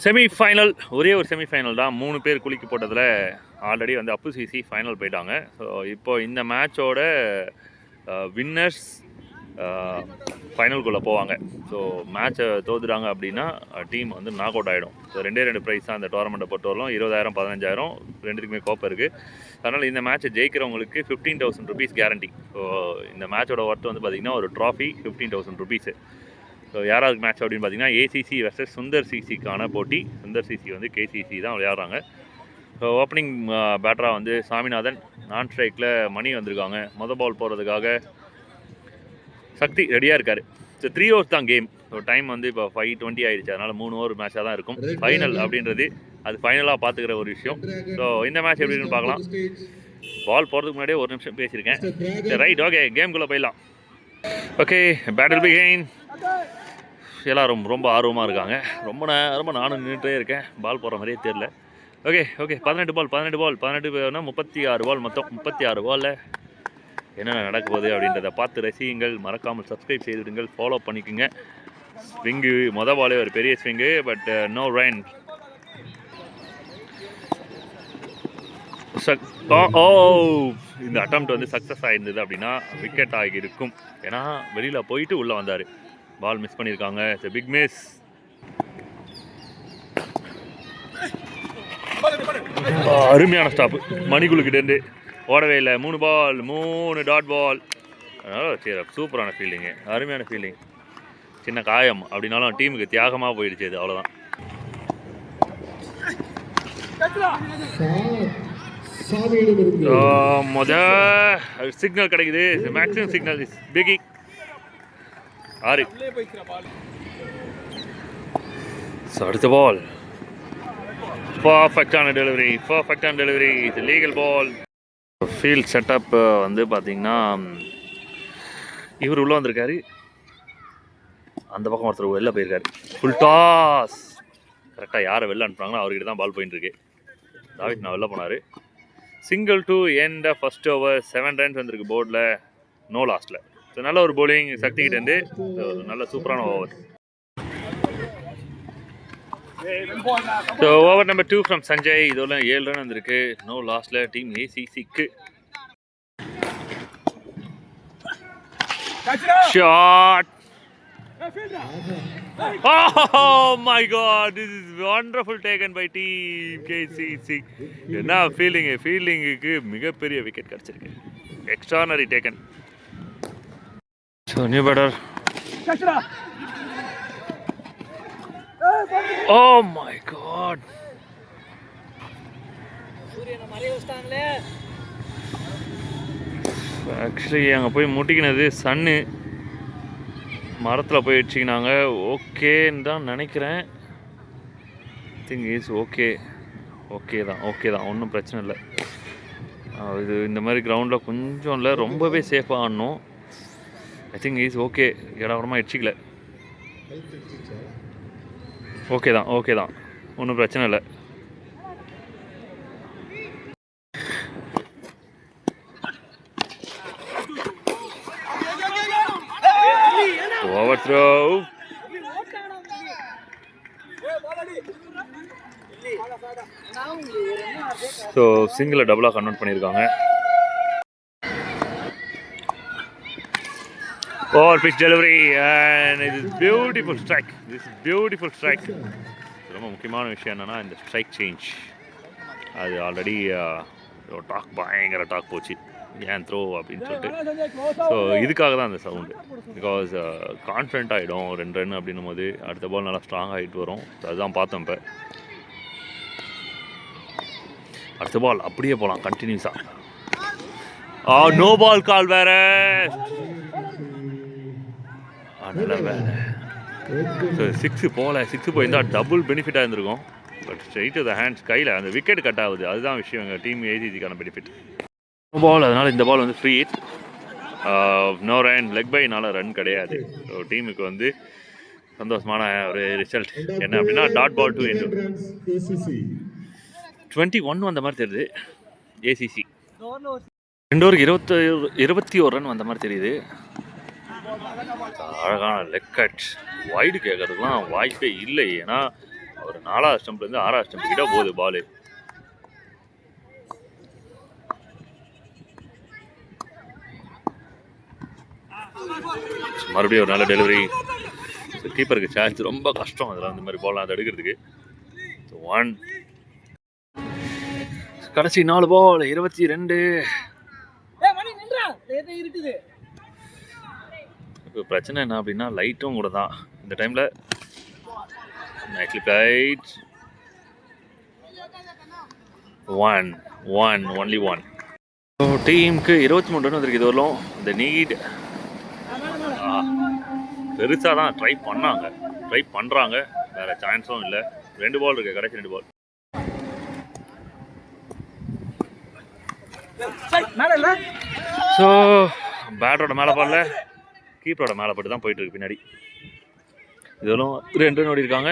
Semi-final ஒரே ஒரு semi-final தான். 3 பேர் குலுக்கி போட்டதில் ஆல்ரெடி வந்து அப்பு சிசி ஃபைனல் போயிட்டாங்க. ஸோ இப்போ இந்த மேட்சோட வின்னர்ஸ் ஃபைனல்குள்ளே போவாங்க. ஸோ மேட்சை தோத்துட்டாங்க அப்படின்னா டீம் வந்து நாக் அவுட் ஆகிடும். ஸோ 2 ப்ரைஸ் தான் அந்த டோர்னமெண்ட்டை பொறுத்தவரைக்கும். 20,000 15,000 ரெண்டுத்துக்குமே கோப்பை இருக்குது. அதனால் இந்த மேட்சை ஜெயிக்கிறவங்களுக்கு 15,000 ருபீஸ் கேரண்டி. ஸோ இந்த மேட்சோட ஒர்த் வந்து பார்த்திங்கன்னா ஒரு ட்ராஃபி 15,000 ருபீஸு. ஸோ யாராவது மேட்ச் அப்படின்னு பார்த்தீங்கன்னா ஏசிசி வர்சஸ் சுந்தர் சிசிக்கான போட்டி. சுந்தர் சிசி வந்து கேசிசி தான் விளையாடுறாங்க. ஸோ ஓப்பனிங் பேட்டராக வந்து சாமிநாதன், நான் ஸ்ட்ரைக்கில் மணி வந்திருக்காங்க. பால் போகிறதுக்காக சக்தி ரெடியாக இருக்கார். ஸோ 3 overs தான் கேம். ஸோ டைம் வந்து இப்போ 5:20 ஆகிடுச்சு. அதனால் 3 over மேட்சாக தான் இருக்கும். ஃபைனல் அப்படின்றது அது ஃபைனலாக பார்த்துக்கிற ஒரு விஷயம். ஸோ இந்த மேட்ச் எப்படி இருக்குன்னு பார்க்கலாம். பால் போகிறதுக்கு முன்னாடியே ஒரு நிமிஷம் பேசியிருக்கேன். சரி ரைட், ஓகே, கேம்குள்ளே போயிடலாம். Okay, battle begin. எல்லாரும் ரொம்ப ஆர்வமாக இருக்காங்க. ரொம்ப நானும் நின்றுட்டே இருக்கேன். பால் போகிற மாதிரியே தெரில. ஓகே 18 பால் 36 பால் மொத்தம். 36 பாலில் என்னென்ன நடக்க போகுது அப்படின்றத பார்த்து ரசியுங்கள். மறக்காமல் சப்ஸ்கிரைப் செய்துடுங்கள், ஃபாலோ பண்ணிக்கோங்க. ஸ்விங்கு பாலே ஒரு பெரிய ஸ்விங்கு, பட் நோ ரன். இந்த அட்டெம்ப்ட் வந்து சக்ஸஸ் ஆகிருந்தது அப்படின்னா விக்கெட் ஆகியிருக்கும். ஏன்னா வெளியில் போயிட்டு உள்ளே வந்தார். பால் மிஸ் பண்ணியிருக்காங்க. It's big miss. அருமையான ஸ்டாப்பு மணிக்குழுக்கிட்டேருந்து. ஓடவே இல்லை. 3 பால் 3 டாட் பால். அதனால் சரி, சூப்பரான ஃபீல்டிங்கு, அருமையான ஃபீல்டிங். சின்ன காயம் அப்படின்னாலும் டீமுக்கு தியாகமாக போயிடுச்சு அது, அவ்வளோதான். சிக்னல் கிடைக்குது. Maximum signal is big. 6. So அடுத்த பால் பர்ஃபெக்டான டெலிவரி. இது லீகல் பால். ஃபீல்ட் செட்டப் வந்து பார்த்தீங்கன்னா இவர் உள்ளே வந்திருக்காரு. அந்த பக்கம் ஒருத்தர் வெளில போயிருக்காரு. Full toss. கரெக்டாக யாரை வெளில அனுப்புனாங்களோ அவர்கிட்ட தான் பால் போயின்னு இருக்கு. தாவித் நான் வெளில போனார். Single to end of first over. 7 runs வந்திருக்கு போர்டில், நோ லாஸ்ட்டில். ஸோ நல்ல ஒரு bowling சக்திக்கிட்டேருந்து. நல்ல சூப்பரான over. So over number 2 from Sanjay. இதோட 7 run வந்திருக்கு, நோ லாஸ்ட்டில் டீம் ஏசிசிக்கு. Shot. Oh my God, this is wonderful taken by team KCC. என்ன ஃபீல்டிங்குக்கு மிகப்பெரிய விக்கெட் கிடச்சிருக்கு. Extraordinary taken. So new batter. Oh my God. Actually அங்கே போய் முட்டிக்கினது சன்னு. மரத்தில் போய் வச்சுக்கினாங்க. ஓகேன்னு தான் நினைக்கிறேன். திங்க் இஸ் ஓகே தான் ஒன்றும் பிரச்சனை இல்லை. இது இந்த மாதிரி கிரவுண்டில் கொஞ்சம் இல்லை, ரொம்பவே சேஃபாக ஆடணும். I think is okay. இடவரமாக இடிச்சிக்கல. ஓகே தான் ஒன்றும் பிரச்சனை இல்லை. Overthrow. ஸோ சிங்கிளை டபுளாக கன்வெர்ட் பண்ணியிருக்காங்க. ஓவர் பிச் டெலிவரி அண்ட் இது பியூட்டிஃபுல் ஸ்ட்ரைக். ரொம்ப முக்கியமான விஷயம் என்னென்னா இந்த ஸ்ட்ரைக் சேஞ்ச். அது ஆல்ரெடி பயங்கர டாக் போச்சு, ஏன் த்ரோ அப்படின்னு சொல்லிட்டு. ஸோ இதுக்காக தான் அந்த சவுண்டு. பிகாஸ் கான்ஃபிடென்ட் ஆகிடும் 2 run அப்படின்னும் போது அடுத்த பால் நல்லா ஸ்ட்ராங் ஆகிட்டு வரும். ஸோ அதுதான் பார்த்தோம். இப்போ அடுத்த பால் அப்படியே போகலாம் கண்டினியூஸாக. நோ பால் கால் வேற. நல்ல வேலை. ஸோ 6 போயிருந்தால் டபுள் பெனிஃபிட்டாக இருந்திருக்கும். But straight to the hands, கையில் அந்த விக்கெட் கட் ஆகுது. அதுதான் விஷயம் எங்கள் டீம் ஏசிசிக்கான பெனிஃபிட். பால், அதனால் இந்த பால் வந்து free hit. No run. Leg பைனால ரன் கிடையாது. ஸோ டீமுக்கு வந்து சந்தோஷமான ஒரு ரிசல்ட். என்ன அப்படின்னா டாட் பால் 2 into 21 வந்த மாதிரி தெரியுது ஏசிசி. 2 overs 21 run வந்த மாதிரி தெரியுது. அழகான லெக் கட். வைடு கேட்கறதுக்குலாம் வாய்ப்பே இல்லை. ஏன்னா ஒரு 4வது ஸ்டம்ப்லேருந்து 6வது ஸ்டம்ப் கிட்ட போகுது பாலு. மறுபடியும் ஒரு நல்ல டெலிவரி. கீப்பருக்கு சார்ஜ் ரொம்ப கஷ்டம் அதில் அந்த மாதிரி பால்லாம் அதை எடுக்கிறதுக்கு. 1 கடைசி 4 பால் 22. இப்போ பிரச்சனை என்ன அப்படின்னா லைட்டும் கூட தான் இந்த டைமில். Nightly flight 1 only 1. டீமுக்கு 23 ரன் வந்திருக்கு. இது வரலும் இந்த நீட் பெருசாக தான் ட்ரை பண்ணுறாங்க. வேறு சான்ஸும் இல்லை. 2 பால் இருக்குது, கடைசி 2 பால். ஸோ பேட்டரோட மேலே பாடல, கீப்பரோட மேலே பட்டு தான் போயிட்டு இருக்கு பின்னாடி. இதெல்லாம் 2 ரன் ஓடி இருக்காங்க.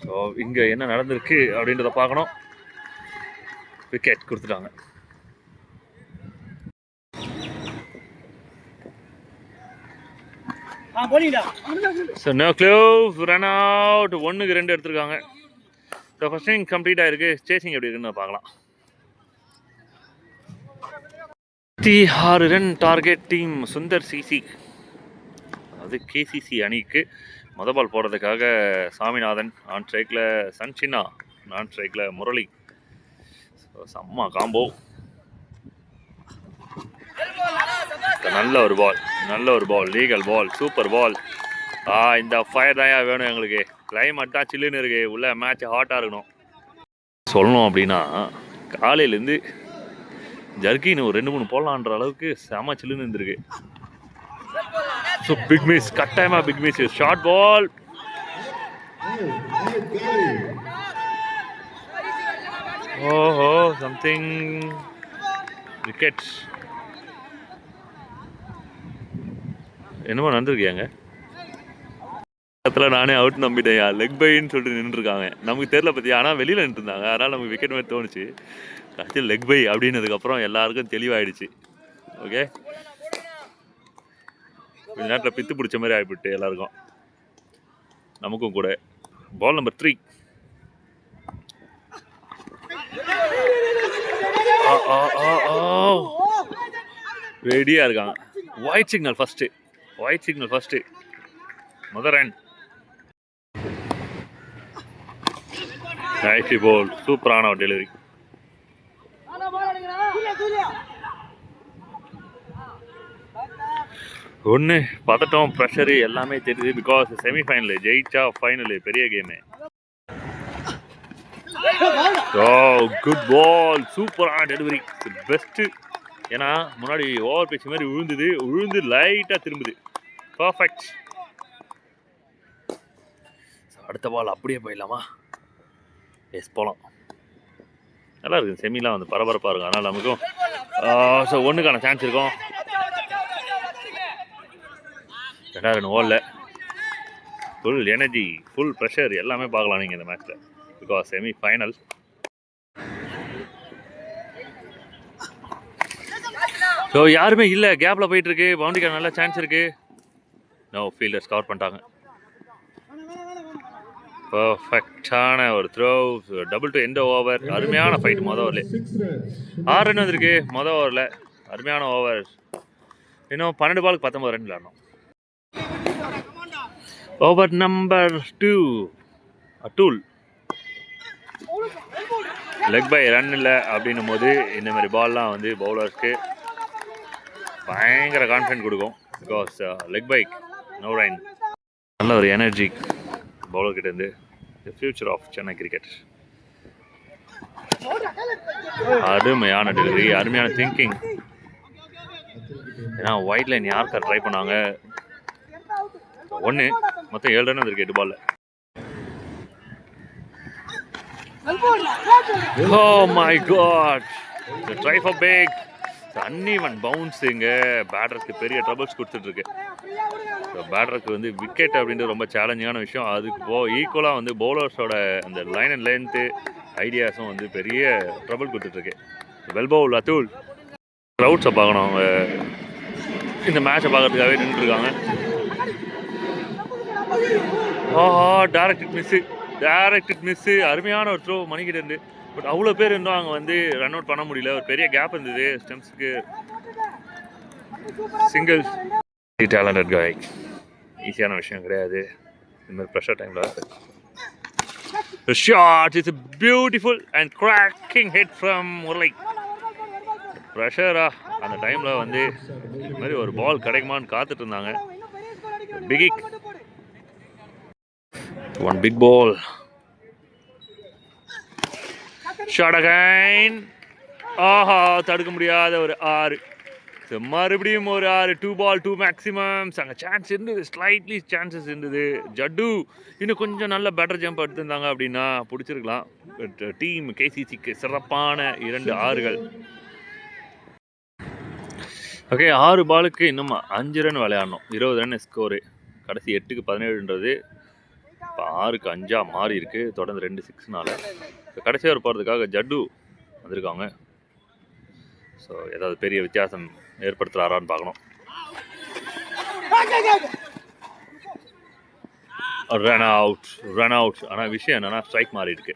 ஸோ இங்கே என்ன நடந்திருக்கு அப்படின்றத பார்க்கணும். விக்கெட் கொடுத்துட்டாங்க. So no clue, run out. 1க்கு 2 எடுத்திருக்காங்க. ஸோ ஃபர்ஸ்ட் இன்னிங் கம்ப்ளீட் ஆகிருக்கு. சேசிங் எப்படி இருக்குன்னு பார்க்கலாம். 6 run target team Sundar CC, அது கேசிசி அணிக்கு. மொதல் பால் போடுறதுக்காக சாமிநாதன் ஆன் ஸ்ட்ரைக்கில், சன்சின்னா நான் ஸ்ட்ரைக்கில், முரளி. செம்ம காம்போ. நல்ல ஒரு பால் லீகல் பால், சூப்பர் பால். இந்த ஃபயர் தான் வேணும் எங்களுக்கு. கிளைமேட் தான் சில்லுன்னு இருக்கு, உள்ள மேட்ச் ஹாட்டாக இருக்கணும். சொல்லணும் அப்படின்னா காலையிலேருந்து ஜர்கின்னு ஒரு 2-3 போடலான்ற அளவுக்கு செம சில்லுன்னு இருந்திருக்கு. ஸோ பிக் மிஸ், கட்டாயமாக பிக் மிஸ். Short ball. ஓஹோ, சம்திங். விக்கெட். என்னமோ நடந்திருக்கியாங்க. பக்கத்தில் நானே அவுட் நம்பிட்டேன். லெக் பைன்னு சொல்லிட்டு நின்றுருக்காங்க. நமக்கு தெரியல பற்றி, ஆனால் வெளியில் நின்றுருந்தாங்க. அதனால் நமக்கு விக்கெட் மாதிரி தோணுச்சு. கடைசியில் லெக் பை அப்படின்னதுக்கப்புறம் எல்லாருக்கும் தெளிவாயிடுச்சு. ஓகே, கொஞ்ச நேரத்தில் பித்து பிடிச்ச மாதிரி ஆகிவிட்டு எல்லாருக்கும், நமக்கும் கூட. Ball number 3. ரெடியாக இருக்காங்க. White signal first. முதல் ரன். நைஸ்லி பால், சூப்பரான ஒரு டெலிவரி. ஒன்று பதட்டம், ப்ரெஷரு எல்லாமே தெரியுது. பிகாஸ் செமிஃபைனலு ஜெயிச்சா ஃபைனலு, பெரிய கேமு. குட் பால், சூப்பரான டெலிவரி, பெஸ்ட்டு. ஏன்னா முன்னாடி ஓவர் பிச் மாதிரி விழுந்து லைட்டாக திரும்புது. பர்ஃபெக்ட். அடுத்த பால் அப்படியே போயிடலாமா? எஸ், போகலாம். நல்லா இருக்குது. செமிலாம் வந்து பரபரப்பாக இருக்கும். அதனால் நமக்கும் ஸோ 1க்கான சான்ஸ் இருக்கும். 2 ரன் ஓடல. ஃபுல் எனர்ஜி, ஃபுல் ப்ரெஷர் எல்லாமே பார்க்கலாம் நீங்கள் இந்த மேட்ச்சில். Because semi final. ஸோ யாருமே இல்லை, கேப்பில் போயிட்டுருக்கு. பவுண்டரிக்கான நல்ல சான்ஸ் இருக்குது. நோ, ஃபீல்டர்ஸ் கவர் பண்ணிட்டாங்க. பர்ஃபெக்டான ஒரு throw. Double to end over. அருமையான ஃபைட் மொதல் ஓவரில். 6 ரன் வந்திருக்கு மொதல் ஓவரில். அருமையான ஓவர். இன்னும் 12 பாலுக்கு 19 ரன் விளாடணும். Over number 2 Atul. Leg bye run இல்லை அப்படின்னும் போது இந்த மாதிரி பால்லாம் வந்து பவுலர்ஸ்க்கு பயங்கர கான்ஃபிடென்ட் கொடுக்கும். Because leg bye no run. நல்ல ஒரு எனர்ஜி பவுலர்கிட்டேருந்து. The future of Chennai cricket. அருமையான டெலிவரி, அருமையான திங்கிங். ஏன்னா ஒயிட் லைன் யாருக்கா ட்ரை பண்ணாங்க. 1 மொத்தம் 7 ரன் வந்திருக்கு 8 பால்ல. Oh my god, the try for big. uneven bouncing பேட்டர்ஸ்க்கு பெரிய ட்ரபிள்ஸ் கொடுத்துட்டு இருக்கு. பேட்டருக்கு வந்து விக்கெட் அப்படின்றது ரொம்ப சேலஞ்சிங்கான விஷயம். அதுக்கு ஈக்குவலாக வந்து பவுலர்ஸோட அந்த லைன் அண்ட் லென்த்து ஐடியாஸும் வந்து பெரிய ட்ரபிள் கொடுத்துட்ருக்கு. Well bowled Atul. க்ரௌட்ஸை பார்க்கணும். அவங்க இந்த மேட்சை பார்க்கறதுக்காகவே நின்றுருக்காங்க. ஆஹா, டைரக்டட் மிஸ்ஸு. அருமையான ஒரு த்ரோ மணிக்கிட்ட இருந்து. பட் அவ்வளோ பேர் இருந்தோம் அங்கே வந்து ரன் அவுட் பண்ண முடியல. ஒரு பெரிய கேப் இருந்தது ஸ்டெம்ஸுக்கு. சிங்கிள் டேலண்டட் காய். ஈஸியான விஷயம் கிடையாது இந்த மாதிரி ப்ரெஷர் டைமில். The shot is a beautiful and cracking hit from Murali. ப்ரெஷரா அந்த டைமில் வந்து இந்த மாதிரி ஒரு பால் கிடைக்குமான்னு காத்துட்டு இருந்தாங்க. பிகிக் one big ball. Shot again. ஆஹா, தடுக்க முடியாத ஒரு 6. மறுபடியும் ஒரு 6. 2 ball 2 மேக்ஸிமம்ஸ். அங்கே சான்ஸ் இருந்தது, ஸ்லைட்லி சான்சஸ் இருந்தது. ஜட்டு இன்னும் கொஞ்சம் நல்ல பெட்டர் ஜம்ப் எடுத்திருந்தாங்க அப்படின்னா பிடிச்சிருக்கலாம். பட் டீம் கேசிசிக்கு சிறப்பான 2 6கள். ஓகே, 6 பாலுக்கு இன்னும் 5 ரன் விளையாடணும். 20 ரன் ஸ்கோரு. கடைசி 8க்கு 17ன்றது இப்போ 6க்கு 5 மாறி இருக்கு. தொடர்ந்து 2 6னால இப்போ கடைசியாக போகிறதுக்காக ஜட்டு வந்திருக்காங்க. ஸோ ஏதாவது பெரிய வித்தியாசம் ஏற்படுத்துகிறாரான்னு பார்க்கணும். Run out. ஆனால் விஷயம் என்னன்னா ஸ்ட்ரைக் மாறி இருக்கு.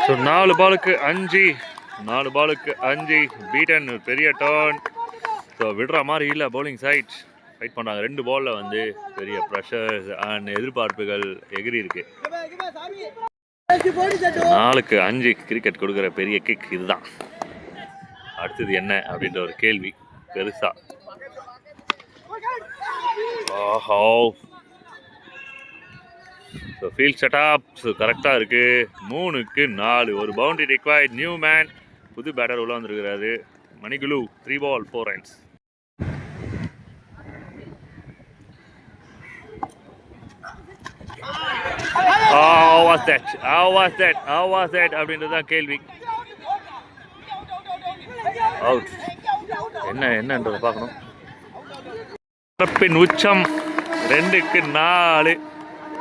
ஸோ 4 பாலுக்கு 5 பீட்டன். பெரிய டர்ன். ஸோ விடுற மாதிரி இல்லை பவுலிங் சைட். ஃபைட் பண்ணுறாங்க. 2 பாலில் வந்து பெரிய ப்ரெஷர்ஸ் அண்ட் எதிர்பார்ப்புகள் எகிரி இருக்கு. 4க்கு 5 கிரிக்கெட் கொடுக்குற பெரிய கிக் இதுதான். அடுத்தது என்ன அப்படின்ற ஒரு கேள்வி பெருசா. ஆஹோ, ஸோ ஃபீல்ட் செட்டப் கரெக்டாக இருக்குது. 3க்கு 4. ஒரு பவுண்டரி ரிக்வயர்ட். நியூ மேன், புது பேட்டர் உள்ள வந்துருக்கிறாரு. மணிகுலு. 3 ball 4 runs. How was that அப்படின்றது தான் கேள்வி. அவுட். என்னன்றதை பார்க்கணும். சிறப்பின் உச்சம். 2க்கு 4.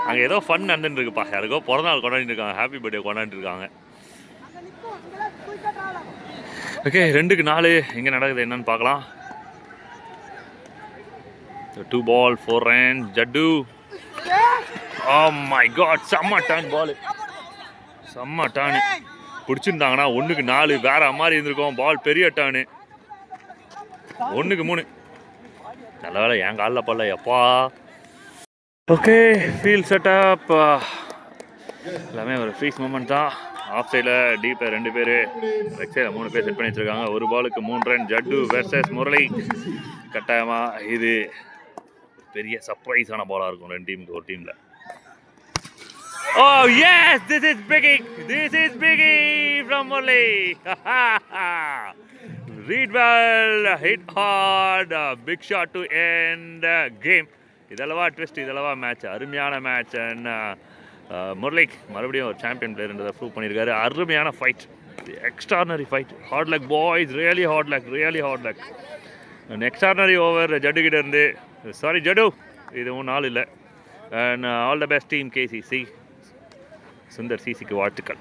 அங்கே ஏதோ ஃபன் நடந்துட்டு இருக்குப்பா. யாருக்கோ பிறந்தநாள் கொண்டாடிட்டு இருக்காங்க. ஹாப்பி பர்த்டே கொண்டாடிட்டு இருக்காங்க. ஓகே, 2க்கு 4 எங்கே நடக்குது என்னன்னு பார்க்கலாம். 2 ball 4 runs. Jaddu. Oh my god, செம்ம டர்ன் பால். செம்ம டர்னு. பிடிச்சிருந்தாங்கன்னா 1க்கு 4 வேற மாதிரி இருந்திருக்கும். பால் பெரிய டர்னு. 1க்கு 3. நல்ல வேலை என் காலில் பல்ல எப்பா. ஓகே, ஃபீல்ட் செட்டப் எல்லாமே ஒரு ஃப்ரீஸ் மூமெண்ட் தான். ஆஃப் சைடில் டீப்பில் 2 பேர், லெக் சைடில் 3 பேர் செட் பண்ணி வச்சுருக்காங்க. 1 பாலுக்கு 3 ரன். ஜட்டு வெர்சஸ் முரளி. கட்டாயமாக இது பெரிய சர்ப்ரைஸான பாலாக இருக்கும் 2 டீமுக்கு. ஒரு டீமில் Oh yes, this is biggie from Murali. Read well, hit hard, big shot to end game. இதெல்லவா ட்விஸ்ட், இதெல்லவா மேட்ச். அருமையான மேட்ச். அண்ட் முரளி மறுபடியும் ஒரு சாம்பியன் பிளேயர்ன்றதை ப்ரூவ் பண்ணியிருக்காரு. அருமையான fight, extraordinary fight. Hard luck boys, really hard luck. Extraordinary over Jaddu கிட்ட இருந்து. சாரி ஜட்டு, இதுவும் நாள் இல்லை. And all the best team KCC. Sundar சிசிக்கு வாழ்த்துக்கள்.